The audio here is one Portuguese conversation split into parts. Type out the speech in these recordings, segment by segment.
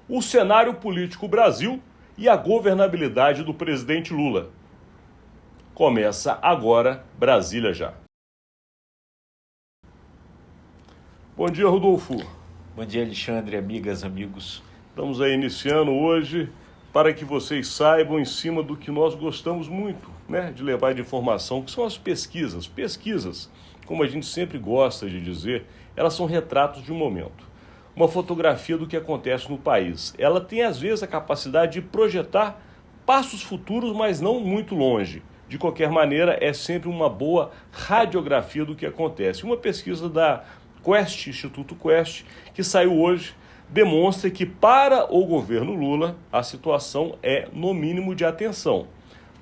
o cenário político Brasil e a governabilidade do presidente Lula. Começa agora Brasília Já. Bom dia, Rodolfo. Bom dia, Alexandre, amigas, amigos. Estamos aí iniciando hoje para que vocês saibam em cima do que nós gostamos muito, né, de levar de informação, que são as pesquisas. Pesquisas, como a gente sempre gosta de dizer, elas são retratos de um momento. Uma fotografia do que acontece no país. Ela tem, às vezes, a capacidade de projetar passos futuros, mas não muito longe. De qualquer maneira, é sempre uma boa radiografia do que acontece. Uma pesquisa da Quest, Instituto Quest, que saiu hoje, demonstra que para o governo Lula a situação é, no mínimo, de atenção.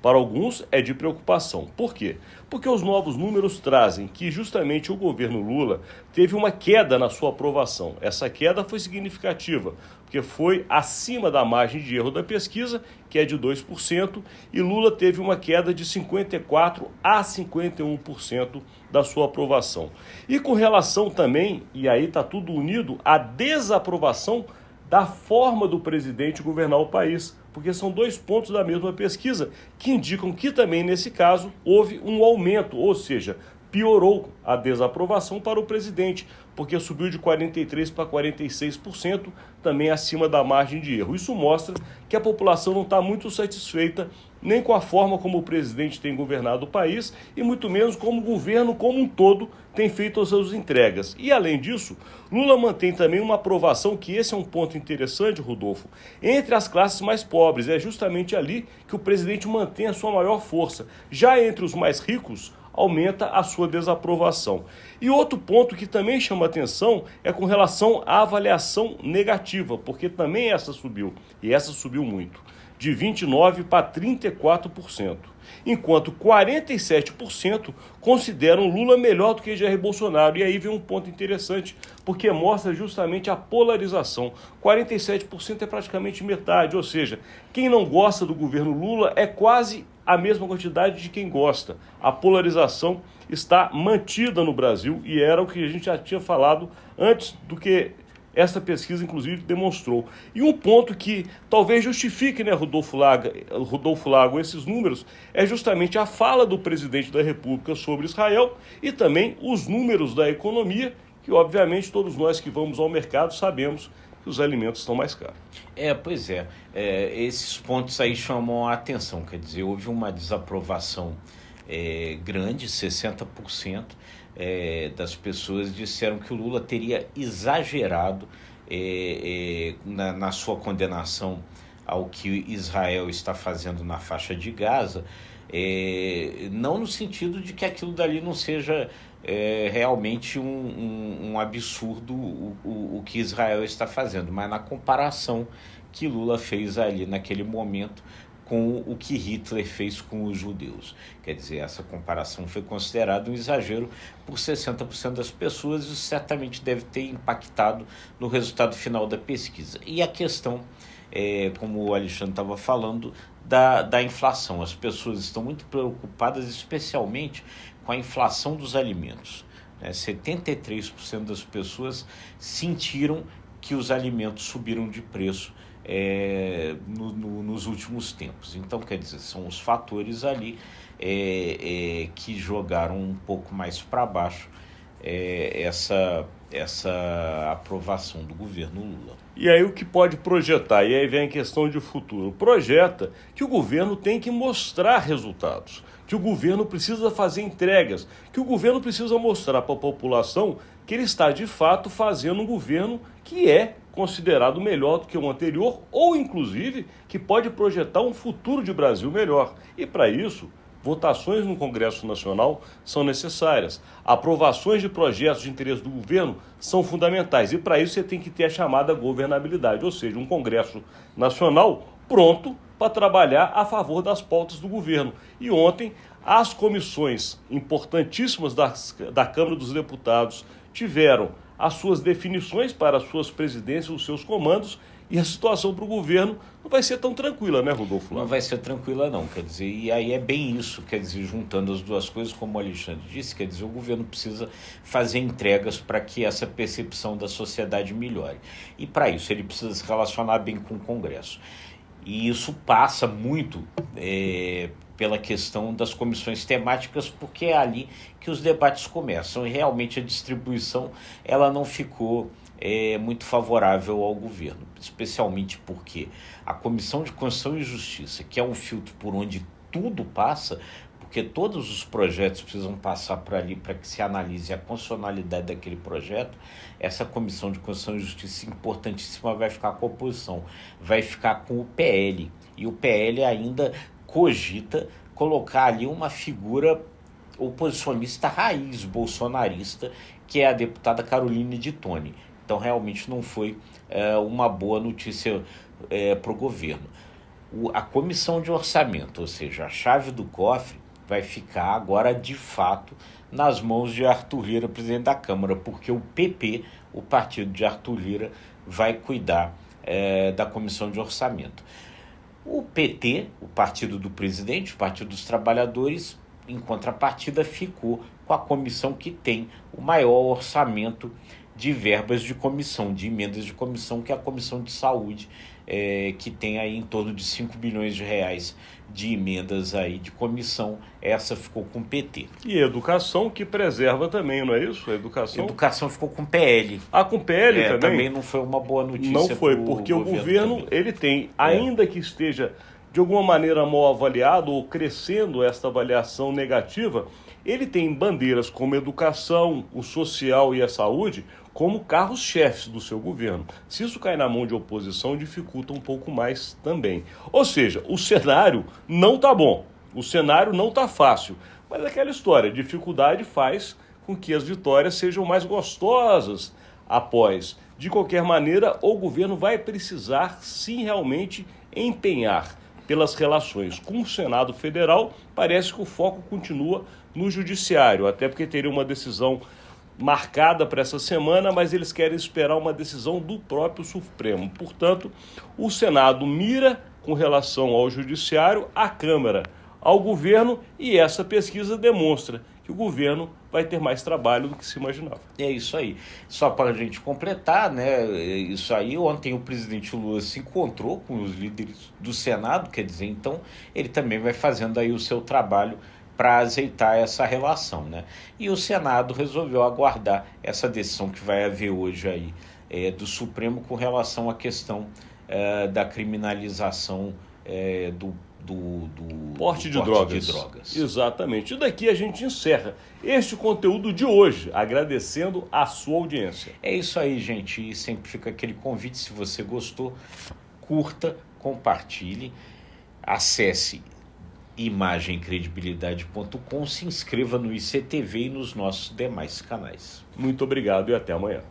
Para alguns é de preocupação. Por quê? Porque os novos números trazem que justamente o governo Lula teve uma queda na sua aprovação. Essa queda foi significativa, porque foi acima da margem de erro da pesquisa, que é de 2%, e Lula teve uma queda de 54% a 51% da sua aprovação. E com relação também, e aí está tudo unido, à desaprovação da forma do presidente governar o país, porque são dois pontos da mesma pesquisa que indicam que também, nesse caso, houve um aumento, ou seja, piorou a desaprovação para o presidente, porque subiu de 43% para 46%, também acima da margem de erro. Isso mostra que a população não está muito satisfeita nem com a forma como o presidente tem governado o país e muito menos como o governo como um todo tem feito as suas entregas. E além disso, Lula mantém também uma aprovação, que esse é um ponto interessante, Rodolfo, entre as classes mais pobres. É justamente ali que o presidente mantém a sua maior força. Já entre os mais ricos, aumenta a sua desaprovação. E outro ponto que também chama atenção é com relação à avaliação negativa, porque também essa subiu, e essa subiu muito, de 29% para 34%, enquanto 47% consideram Lula melhor do que Jair Bolsonaro. E aí vem um ponto interessante, porque mostra justamente a polarização. 47% é praticamente metade, ou seja, quem não gosta do governo Lula é quase a mesma quantidade de quem gosta. A polarização está mantida no Brasil e era o que a gente já tinha falado antes do que essa pesquisa, inclusive, demonstrou. E um ponto que talvez justifique, né, Rodolfo Lago, esses números, é justamente a fala do presidente da República sobre Israel e também os números da economia, que, obviamente, todos nós que vamos ao mercado sabemos que os alimentos estão mais caros. Pois é. Esses pontos aí chamam a atenção, quer dizer, houve uma desaprovação grande, 60%. Das pessoas disseram que o Lula teria exagerado na sua condenação ao que Israel está fazendo na faixa de Gaza, não no sentido de que aquilo dali não seja realmente um absurdo o que Israel está fazendo, mas na comparação que Lula fez ali naquele momento com o que Hitler fez com os judeus. Quer dizer, essa comparação foi considerada um exagero por 60% das pessoas e certamente deve ter impactado no resultado final da pesquisa. E a questão, como o Alexandre estava falando, da inflação. As pessoas estão muito preocupadas, especialmente com a inflação dos alimentos. 73% das pessoas sentiram que os alimentos subiram de preço nos últimos tempos. Então, quer dizer, são os fatores ali que jogaram um pouco mais para baixo essa aprovação do governo Lula. E aí o que pode projetar? E aí vem a questão de futuro. Projeta que o governo tem que mostrar resultados, que o governo precisa fazer entregas, que o governo precisa mostrar para a população que ele está de fato fazendo um governo que é considerado melhor do que o anterior, ou inclusive que pode projetar um futuro de Brasil melhor. E para isso, votações no Congresso Nacional são necessárias. Aprovações de projetos de interesse do governo são fundamentais. E para isso você tem que ter a chamada governabilidade, ou seja, um Congresso Nacional pronto para trabalhar a favor das pautas do governo. E ontem, as comissões importantíssimas da Câmara dos Deputados tiveram as suas definições para as suas presidências, os seus comandos, e a situação para o governo não vai ser tão tranquila, né, Rodolfo? Não vai ser tranquila não, quer dizer, e aí é bem isso, quer dizer, juntando as duas coisas, como o Alexandre disse, quer dizer, o governo precisa fazer entregas para que essa percepção da sociedade melhore. E para isso ele precisa se relacionar bem com o Congresso. E isso passa muito pela questão das comissões temáticas, porque é ali que os debates começam, e realmente a distribuição ela não ficou muito favorável ao governo, especialmente porque a Comissão de Constituição e Justiça, que é um filtro por onde tudo passa, porque todos os projetos precisam passar por ali para que se analise a constitucionalidade daquele projeto, essa Comissão de Constituição e Justiça importantíssima vai ficar com a oposição, vai ficar com o PL, e o PL ainda cogita colocar ali uma figura oposicionista raiz bolsonarista, que é a deputada Caroline de Toni. Então, realmente não foi uma boa notícia para o governo. A comissão de orçamento, ou seja, a chave do cofre, vai ficar agora, de fato, nas mãos de Arthur Lira, presidente da Câmara, porque o PP, o partido de Arthur Lira, vai cuidar da comissão de orçamento. O PT, o partido do presidente, o Partido dos Trabalhadores, em contrapartida, ficou com a comissão que tem o maior orçamento de verbas de comissão, de emendas de comissão, que é a Comissão de Saúde, que tem aí em torno de 5 bilhões de reais de emendas aí de comissão. Essa ficou com o PT. E educação, que preserva também, não é isso? A educação ficou com o PL. Ah, com o PL também? Também não foi uma boa notícia. Não foi, porque o governo ele tem, ainda que esteja de alguma maneira mal avaliado ou crescendo esta avaliação negativa, ele tem bandeiras como a educação, o social e a saúde como carros-chefes do seu governo. Se isso cai na mão de oposição, dificulta um pouco mais também. Ou seja, o cenário não está bom, o cenário não está fácil, mas aquela história, dificuldade faz com que as vitórias sejam mais gostosas após. De qualquer maneira, o governo vai precisar sim realmente empenhar pelas relações com o Senado Federal. Parece que o foco continua no Judiciário, até porque teria uma decisão marcada para essa semana, mas eles querem esperar uma decisão do próprio Supremo. Portanto, o Senado mira com relação ao Judiciário, a Câmara ao governo, e essa pesquisa demonstra que o governo vai ter mais trabalho do que se imaginava. É isso aí. Só para a gente completar, né? Isso aí, ontem o presidente Lula se encontrou com os líderes do Senado, quer dizer, então ele também vai fazendo aí o seu trabalho para azeitar essa relação, né? E o Senado resolveu aguardar essa decisão que vai haver hoje aí do Supremo com relação à questão da criminalização do porte de drogas. Exatamente. E daqui a gente encerra este conteúdo de hoje, agradecendo a sua audiência. É isso aí, gente. E sempre fica aquele convite, se você gostou, curta, compartilhe, acesse imagemcredibilidade.com, se inscreva no ICTV e nos nossos demais canais. Muito obrigado e até amanhã.